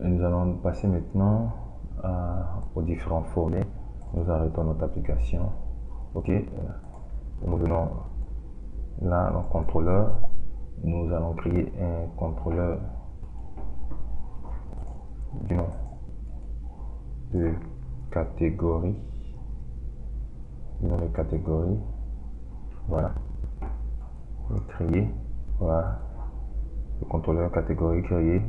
Nous allons passer maintenant aux différents formats. Nous arrêtons notre application. Ok, nous venons là dans le contrôleur. Nous allons créer un contrôleur du nom de catégorie. Dans les catégories, voilà, créer, voilà, le contrôleur catégorie créé,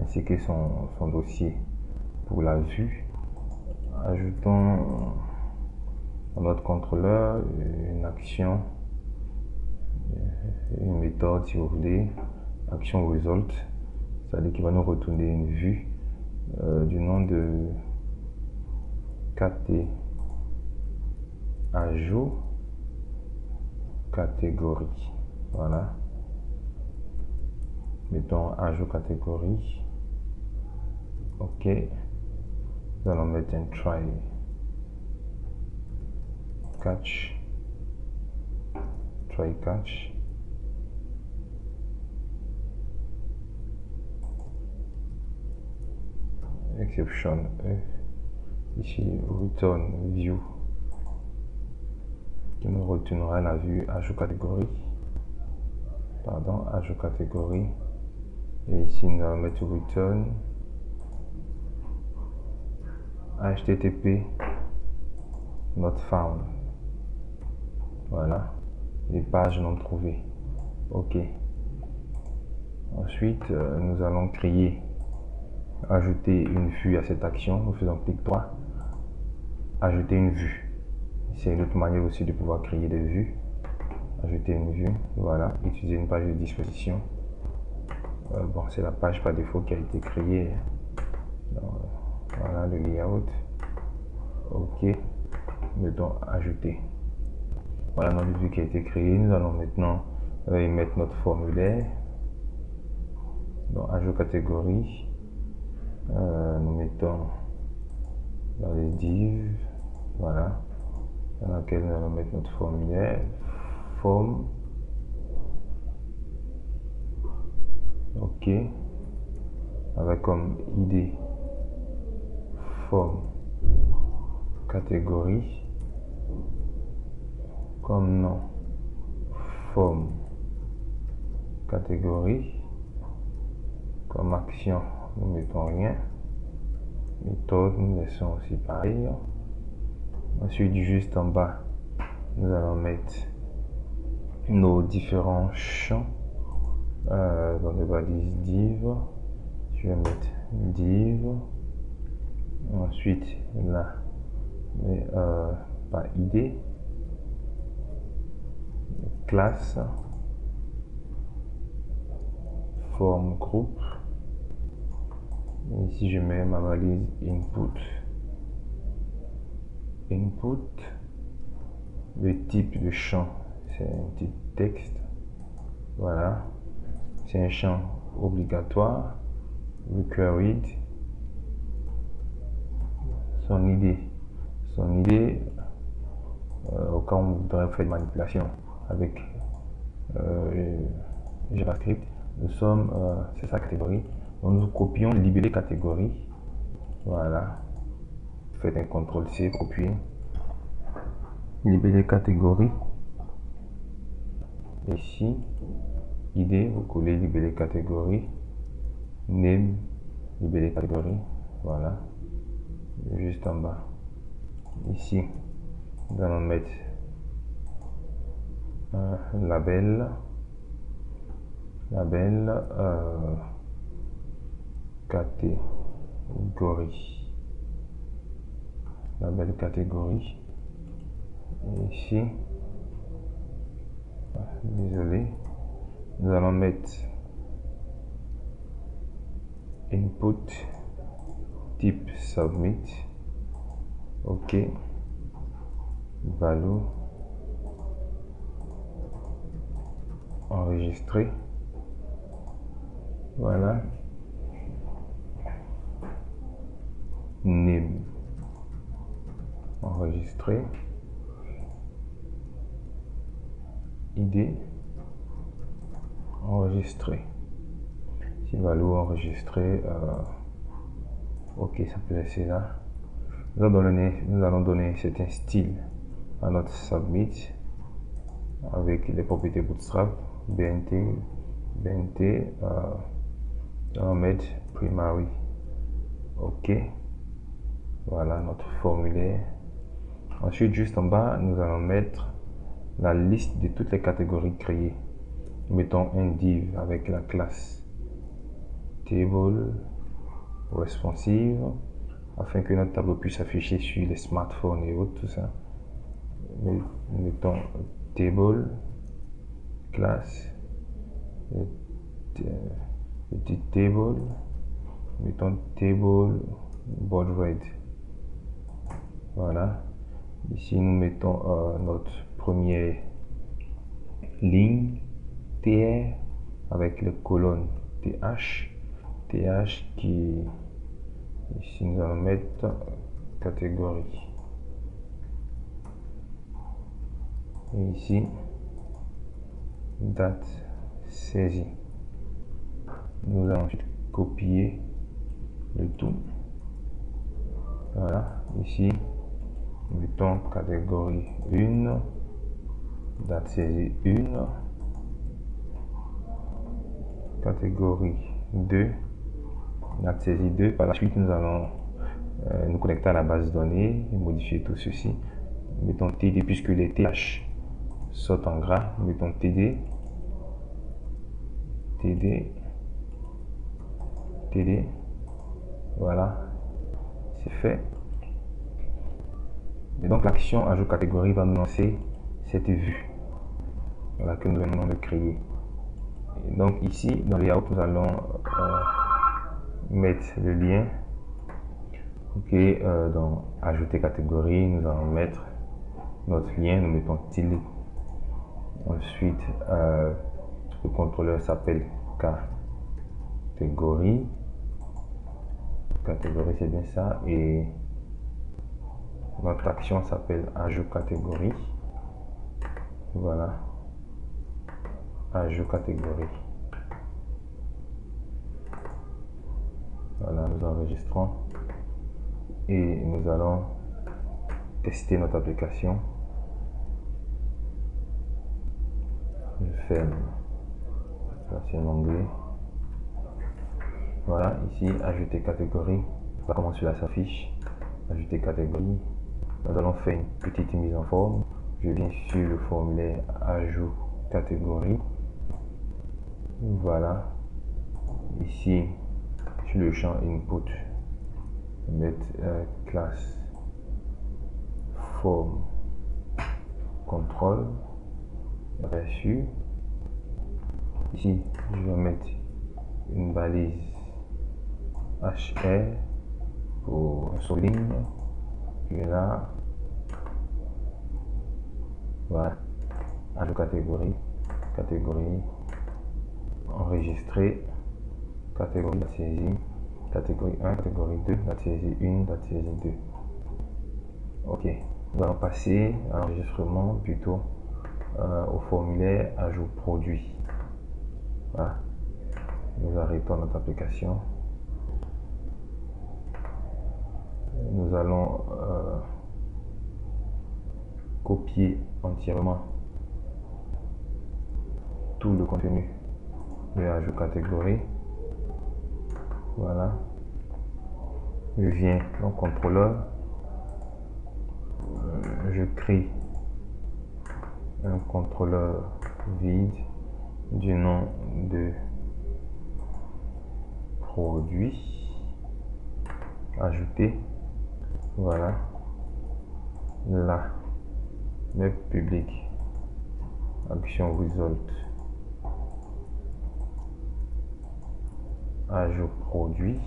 ainsi que son dossier pour la vue. Ajoutons dans notre contrôleur une action, une méthode si vous voulez, action result, c'est-à-dire qu'il va nous retourner une vue du nom de ajout catégorie. Voilà, mettons ajout catégorie. Ok, nous allons mettre un try catch, exception ici return view qui nous retournera la vue ajout catégorie, ajout catégorie, et ici nous allons mettre return http not found. Voilà, les pages non trouvées. Ok, ensuite nous allons créer, ajouter une vue à cette action. Nous faisons clic droit, ajouter une vue. C'est une autre manière aussi de pouvoir créer des vues. Ajouter une vue, voilà, utiliser une page de disposition. Bon, c'est la page par défaut qui a été créée. Voilà le layout. Ok, mettons ajouter. Voilà notre vue qui a été créée. Nous allons maintenant y mettre notre formulaire. Donc ajout catégorie, nous mettons dans les divs, voilà, dans laquelle nous allons mettre notre formulaire, forme. Ok, avec comme ID forme catégorie, comme nom forme catégorie, comme action nous mettons rien, méthode nous laissons aussi pareil. Ensuite juste en bas nous allons mettre nos différents champs dans les balises div. Je vais mettre div, ensuite là mais par id, classe, forme groupe, et ici je mets ma valise input, le type de champ c'est un type texte, voilà, c'est un champ obligatoire, required, son idée au cas où on voudrait faire une manipulation avec JavaScript, nous sommes, c'est sa catégorie, donc nous copions libellé catégorie, voilà, faites un CTRL-C, copier, libellé catégorie, ici, ID, vous collez libellé catégorie, name, libellé catégorie, voilà, juste en bas, ici, nous allons mettre label, catégorie, label catégorie, et ici, désolé, nous allons mettre input type submit, ok, value enregistré, voilà, name enregistré, id enregistré, si value enregistré, Ok, ça peut laisser là. Nous allons donner certain style à notre submit avec les propriétés Bootstrap, BNT, on va mettre primary. Ok, voilà notre formulaire. Ensuite, juste en bas, nous allons mettre la liste de toutes les catégories créées. Mettons un div avec la classe table responsive afin que notre tableau puisse afficher sur les smartphones et autres, tout ça. Mettons table classe petit table, mettons table bold red. Voilà, ici nous mettons notre première ligne tr avec les colonnes th qui ici nous allons mettre catégorie, et ici date saisie. Nous allons ensuite copier le tout. Voilà, ici mettons catégorie 1, date saisie 1, catégorie 2, date saisie 2. Par la suite, nous allons nous connecter à la base de données et modifier tout ceci. Mettons TD puisque les TH sautent en gras. Mettons TD, voilà, c'est fait. Et donc l'action ajout catégorie va nous lancer cette vue, voilà, que nous venons de créer. Et donc ici dans le layout nous allons mettre le lien. Ok, dans ajouter catégorie, nous allons mettre notre lien, nous mettons tilde. Ensuite le contrôleur s'appelle catégorie, c'est bien ça, et notre action s'appelle ajout catégorie. Voilà, ajout catégorie. Voilà, nous enregistrons et nous allons tester notre application. Je ferme, c'est en anglais. Voilà, ici ajouter catégorie. Voilà comment cela s'affiche. Ajouter catégorie. Nous allons faire une petite mise en forme. Je viens sur le formulaire ajout catégorie. Voilà, ici sur le champ input, mettre classe form contrôle reçu. Ici je vais mettre une balise HR pour souligne. Et là, voilà, ajout catégorie, enregistrer, catégorie date saisie, catégorie 1, catégorie 2, date saisie 1, date saisie 2. Ok, nous allons passer à l'enregistrement plutôt au formulaire ajout produit. Voilà, nous arrêtons notre application. Nous allons copier entièrement tout le contenu de ajout catégorie. Voilà, je viens dans le contrôleur, je crée un contrôleur vide du nom de produit, ajouter. Voilà, là, web public, action result, ajout produit.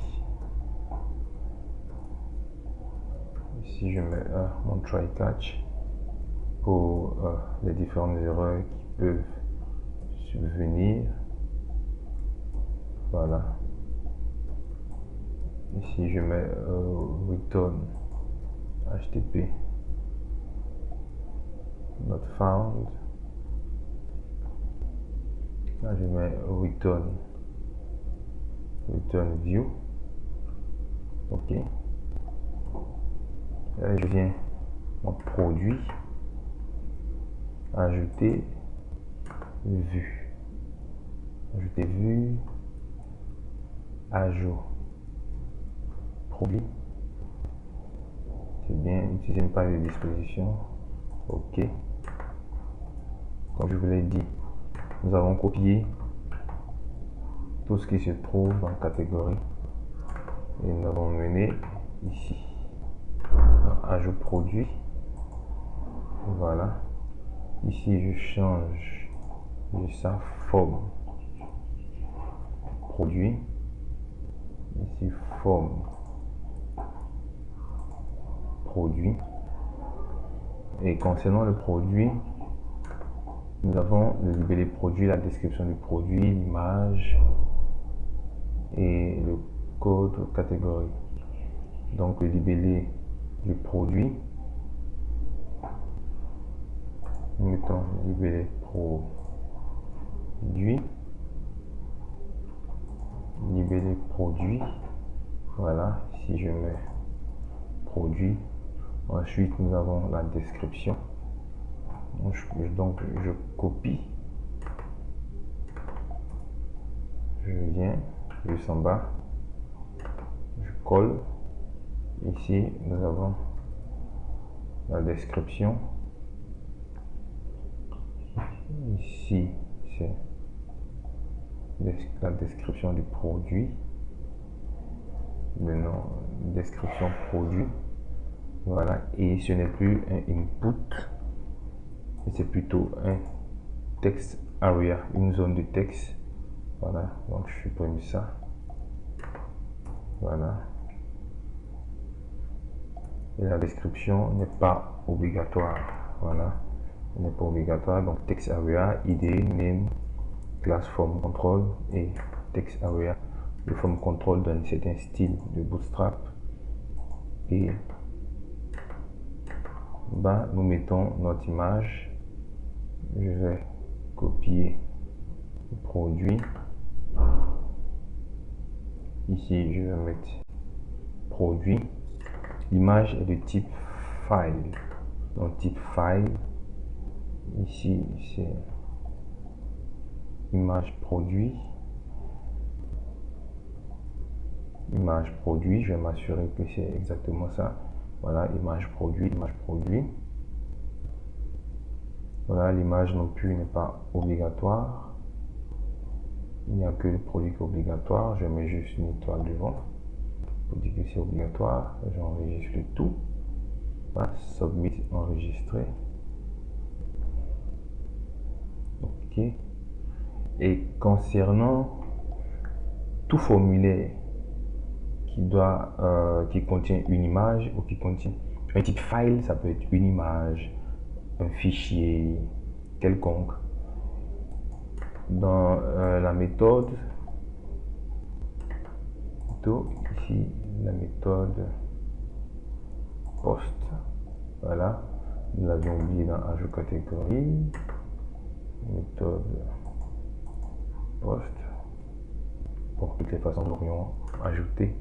Ici je mets mon try catch pour les différentes erreurs qui peuvent subvenir. Voilà, ici je mets return HTTP not found. Là je mets return view. OK. Là, je viens en produit, ajouter vue. Ajouter vue, ajout, produit. C'est bien, utiliser une page de disposition. OK. Comme je vous l'ai dit, nous avons copié tout ce qui se trouve dans catégorie et nous avons mené ici dans ajout produit. Voilà. Ici, je change de sa forme produit. Ici, forme produit. Et concernant le produit, nous avons le libellé produit, la description du produit, l'image et le code catégorie. Donc le libellé du produit, nous mettons le libellé produit, libellé produit. Voilà, si je mets produit, ensuite nous avons la description. Donc je copie, je viens juste en bas, je colle. Ici nous avons la description. Ici c'est la description du produit, le nom, description produit. Voilà, et ce n'est plus un input, c'est plutôt un text area, une zone de texte. Voilà, donc je supprime ça. Voilà. Et la description n'est pas obligatoire. Voilà, elle n'est pas obligatoire. Donc text area, id, name, class, form, control et text area. Le form control donne un certain style de Bootstrap. Et bas, nous mettons notre image. Je vais copier le produit. Ici, je vais mettre produit. L'image est de type file. Donc, type file. Ici, c'est image produit. Image produit. Je vais m'assurer que c'est exactement ça. Voilà, image produit, image produit. Voilà, l'image non plus n'est pas obligatoire. Il n'y a que le produit qui est obligatoire. Je mets juste une étoile devant pour dire que c'est obligatoire. J'enregistre tout. Voilà, submit enregistré. OK. Et concernant tout formulaire qui contient une image ou qui contient un type file, ça peut être une image, un fichier quelconque. Dans la méthode, ici la méthode post, voilà, nous l'avions oublié dans ajout catégorie, méthode post. Pour toutes les façons, nous aurions ajouté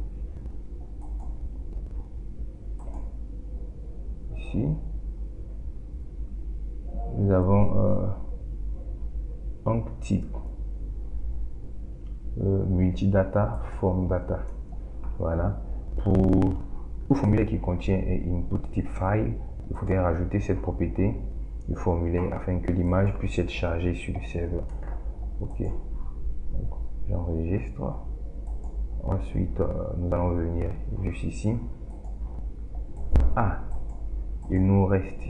ici. Nous avons un type multidata, form data. Voilà, pour tout formulaire qui contient un input type file, il faudrait rajouter cette propriété du formulaire afin que l'image puisse être chargée sur le serveur. OK, j'enregistre. Ensuite, nous allons venir juste ici. Il nous reste,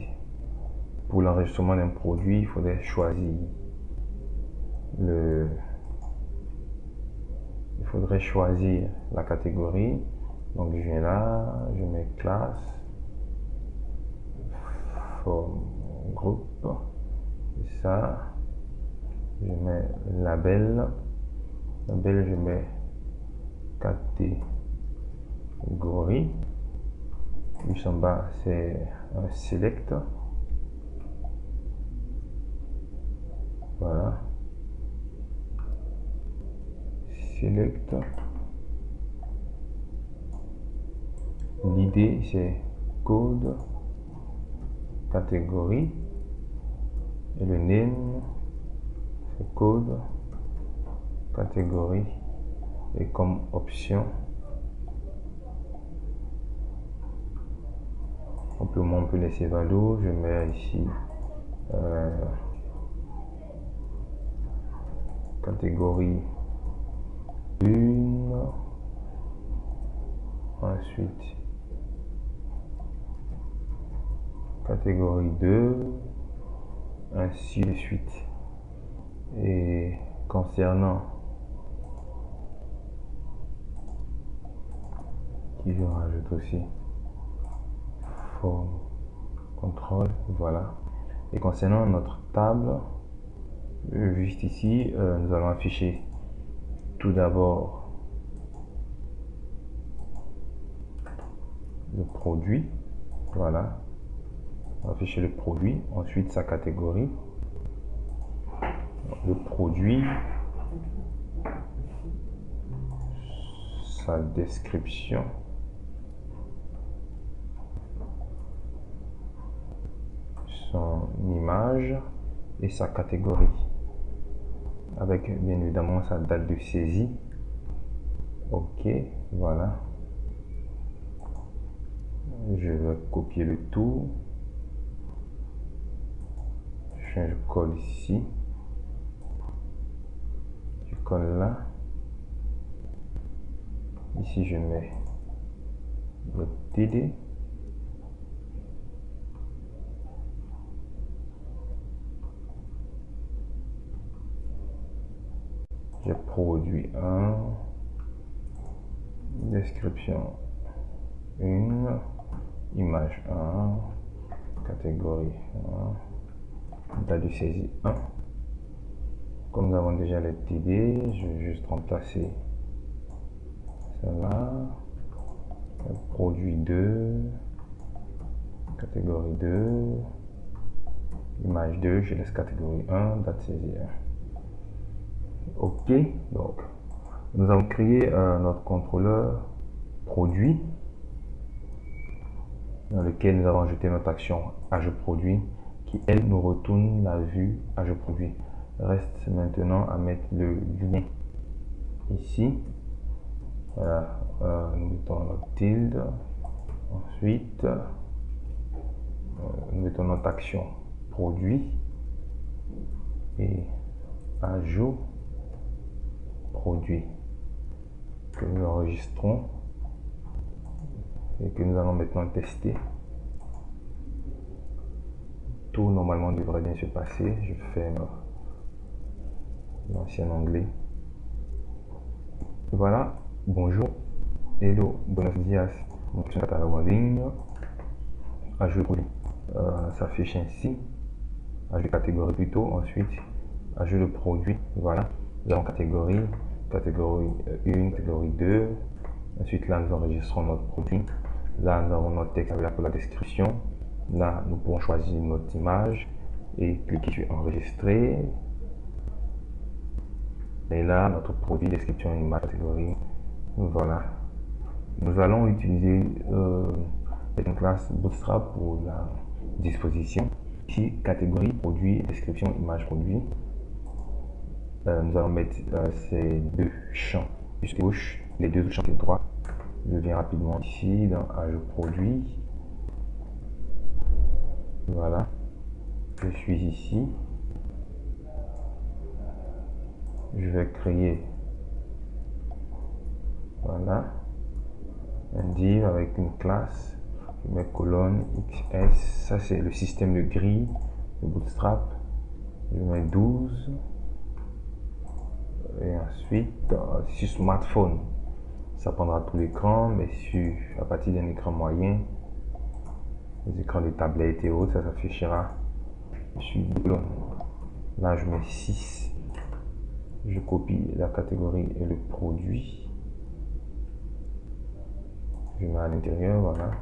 pour l'enregistrement d'un produit, il faudrait choisir la catégorie. Donc je viens là, je mets classe, forme, groupe, et ça, je mets label, je mets catégorie. Juste en bas, c'est un select. Voilà. Select. L'idée c'est code, catégorie, et le name c'est code, catégorie, et comme option, simplement on peut laisser valeur. Je mets ici catégorie 1, ensuite catégorie 2, ainsi de suite. Et concernant qui je rajoute aussi forme contrôle, voilà. Et concernant notre table, juste ici, nous allons afficher tout d'abord le produit, voilà. On va afficher le produit, ensuite sa catégorie, le produit, sa description, son image et sa catégorie, avec bien évidemment sa date de saisie. Ok, voilà. Je vais copier le tout. Je colle ici. Je colle là. Ici, je mets le TD. Je produis un. Description 1. Image 1. Catégorie 1. Date de saisie 1. Comme nous avons déjà les TD, je vais juste remplacer cela. Produit 2. Catégorie 2. Image 2, je laisse catégorie 1, date saisie 1. Ok, donc nous avons créé notre contrôleur produit dans lequel nous avons ajouté notre action AJE produit qui elle nous retourne la vue AJE produit. Reste maintenant à mettre le lien ici. Voilà, nous mettons notre tilde. Ensuite, nous mettons notre action produit et ajout produit que nous enregistrons et que nous allons maintenant tester. Tout normalement devrait bien se passer. Je ferme l'ancien onglet. Voilà, bonjour, hello, buenos dias, donc c'est un catalogue en ligne. Ajout produit s'affiche ainsi, ajout catégorie plutôt, ensuite ajout le produit, voilà, nous avons catégorie 1, catégorie 2, ensuite là nous enregistrons notre produit, là nous avons notre texte avec la description, là nous pouvons choisir notre image et cliquer sur enregistrer, et là notre produit, description, image, catégorie, voilà. Nous allons utiliser une classe Bootstrap pour la disposition. Ici, catégorie, produit, description, image, produit. Nous allons mettre ces deux champs jusqu'à gauche, les deux champs de droite. Je viens rapidement ici dans ajout produit. Voilà. Je suis ici. Je vais créer, voilà, un div avec une classe. Je mets colonne XS. Ça, c'est le système de grille de Bootstrap. Je mets 12. Et ensuite, sur smartphone, ça prendra tout l'écran, mais à partir d'un écran moyen, les écrans de tablettes et autres, ça s'affichera sur colonne. Là, je mets 6. Je copie la catégorie et le produit. Je mets à l'intérieur, voilà.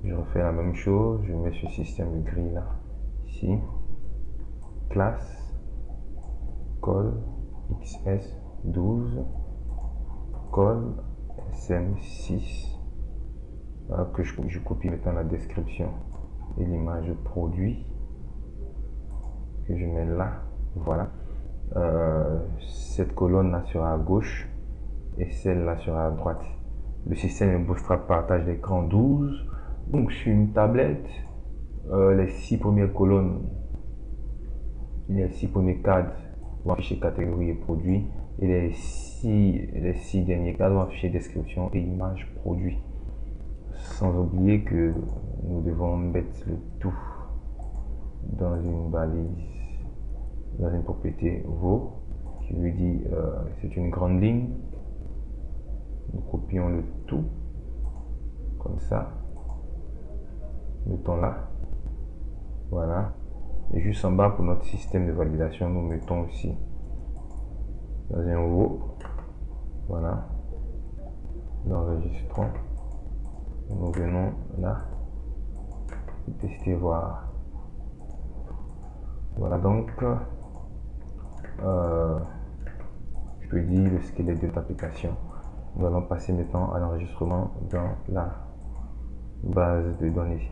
Je refais la même chose, je mets ce système de grille là, ici. Classe, col, XS 12, col, SM6. que je copie maintenant la description et l'image produit que je mets là. Voilà. Cette colonne là sera à gauche et celle-là sera à droite. Le système Bootstrap partage l'écran 12. Donc sur une tablette, les 6 premières colonnes, les 6 premiers cadres vont afficher catégorie et produit, et les 6 derniers cadres vont afficher description et image produit. Sans oublier que nous devons mettre le tout dans une balise, dans une propriété row qui lui dit c'est une grande ligne. Nous copions le tout comme ça, mettons là, voilà, et juste en bas pour notre système de validation nous mettons aussi dans un row, voilà, nous enregistrons, nous venons là, tester, voir. Voilà, donc je peux dire le squelette de notre application. Nous allons passer maintenant à l'enregistrement dans la base de données.